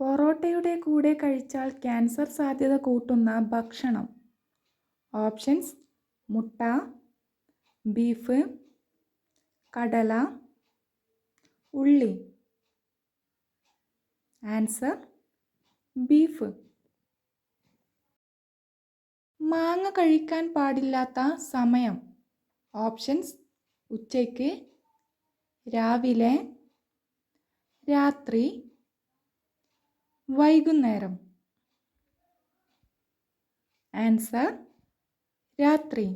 പൊറോട്ടയുടെ കൂടെ കഴിച്ചാൽ ക്യാൻസർ സാധ്യത കൂട്ടുന്ന ഭക്ഷണം. ഓപ്ഷൻസ്: മുട്ട, ബീഫ്, കടല, ഉള്ളി. Answer: beef. മാങ്ങ കഴിക്കാൻ പാടില്ലാത്ത സമയം. ഓപ്ഷൻസ്: ഉച്ചയ്ക്ക്, രാവിലെ, രാത്രി, വൈകുന്നേരം. ആൻസർ: രാത്രി.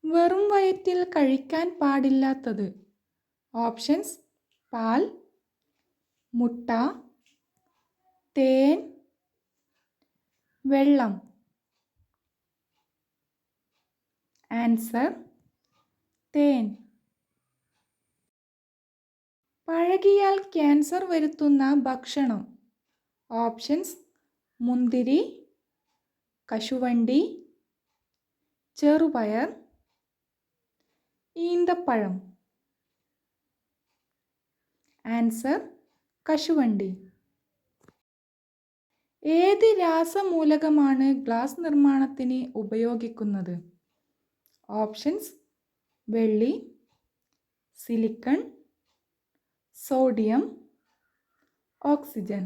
വെറും വയറ്റിൽ കഴിക്കാൻ പാടില്ലാത്തത്. ഓപ്ഷൻസ്: പാൽ, മുട്ട, തേൻ, വെള്ളം. ആൻസർ: തേൻ. പഴകിയാൽ ക്യാൻസർ വരുത്തുന്ന ഭക്ഷണം. ഓപ്ഷൻസ്: മുന്തിരി, കശുവണ്ടി, ചെറുപയർ, ഈന്തപ്പഴം. ആൻസർ: കശുവണ്ടി. ഏത് രാസമൂലകമാണ് ഗ്ലാസ് നിർമ്മാണത്തിന് ഉപയോഗിക്കുന്നത്? ഓപ്ഷൻസ്: വെള്ളി, silicon, sodium, oxygen.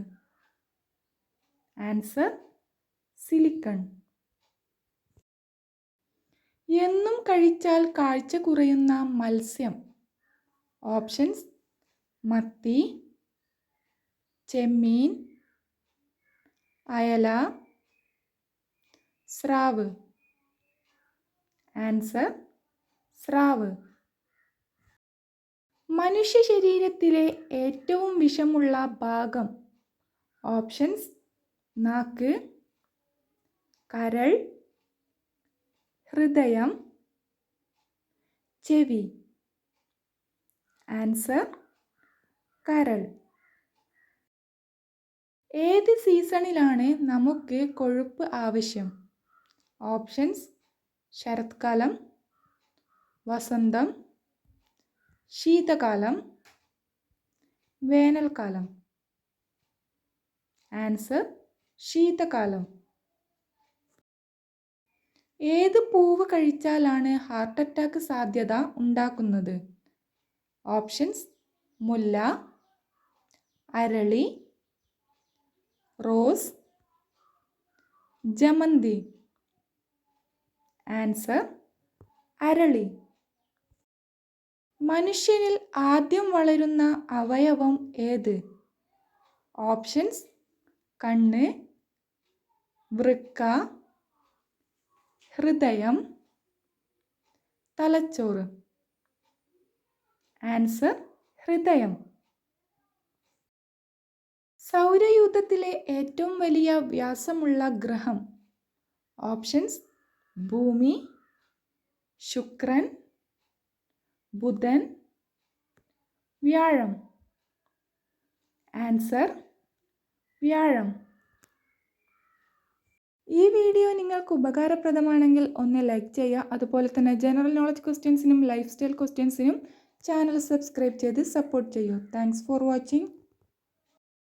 Answer: silicon. എന്നും കഴിച്ചാൽ കാഴ്ച കുറയുന്ന മത്സ്യം. ഓപ്ഷൻസ്: മത്തി, ചെമ്മീൻ, അയല, സ്രാവ്. ആൻസർ: സ്രാവ്. മനുഷ്യ ശരീരത്തിലെ ഏറ്റവും വിഷമുള്ള ഭാഗം. ഓപ്ഷൻസ്: നാക്ക്, കരൾ, ഹൃദയം, ചെവി. ആൻസർ: കരൾ. ഏത് സീസണിലാണ് നമുക്ക് കൊഴുപ്പ് ആവശ്യം? ഓപ്ഷൻസ്: ശരത്കാലം, വസന്തം, ശീതകാലം, വേനൽക്കാലം. ആൻസർ: ശീതകാലം. ഏത് പൂവ് കഴിച്ചാലാണ് ഹാർട്ട് അറ്റാക്ക് സാധ്യത ഉണ്ടാക്കുന്നത്? ഓപ്ഷൻസ്: മുല്ല, അരളി, റോസ്, ജമന്തി. ആൻസർ: അരളി. മനുഷ്യനിൽ ആദ്യം വളരുന്ന അവയവം ഏത്? ഓപ്ഷൻസ്: കണ്ണ്, വൃക്ക, ഹൃദയം, തലച്ചോറ്. ആൻസർ: ഹൃദയം. സൗരയൂഥത്തിലെ ഏറ്റവും വലിയ വ്യാസമുള്ള ഗ്രഹം. ഓപ്ഷൻസ്: ഭൂമി, ശുക്രൻ, ബുധൻ, വ്യാഴം. ആൻസർ: വ്യാഴം. ഈ വീഡിയോ നിങ്ങൾക്ക് ഉപകാരപ്രദമാണെങ്കിൽ ഒന്ന് ലൈക്ക് ചെയ്യുക. അതുപോലെ തന്നെ ജനറൽ നോളജ് ക്വസ്റ്റ്യൻസിനും ലൈഫ് സ്റ്റൈൽ ക്വസ്റ്റ്യൻസിനും ചാനൽ സബ്സ്ക്രൈബ് ചെയ്ത് സപ്പോർട്ട് ചെയ്യൂ. Thanks for watching.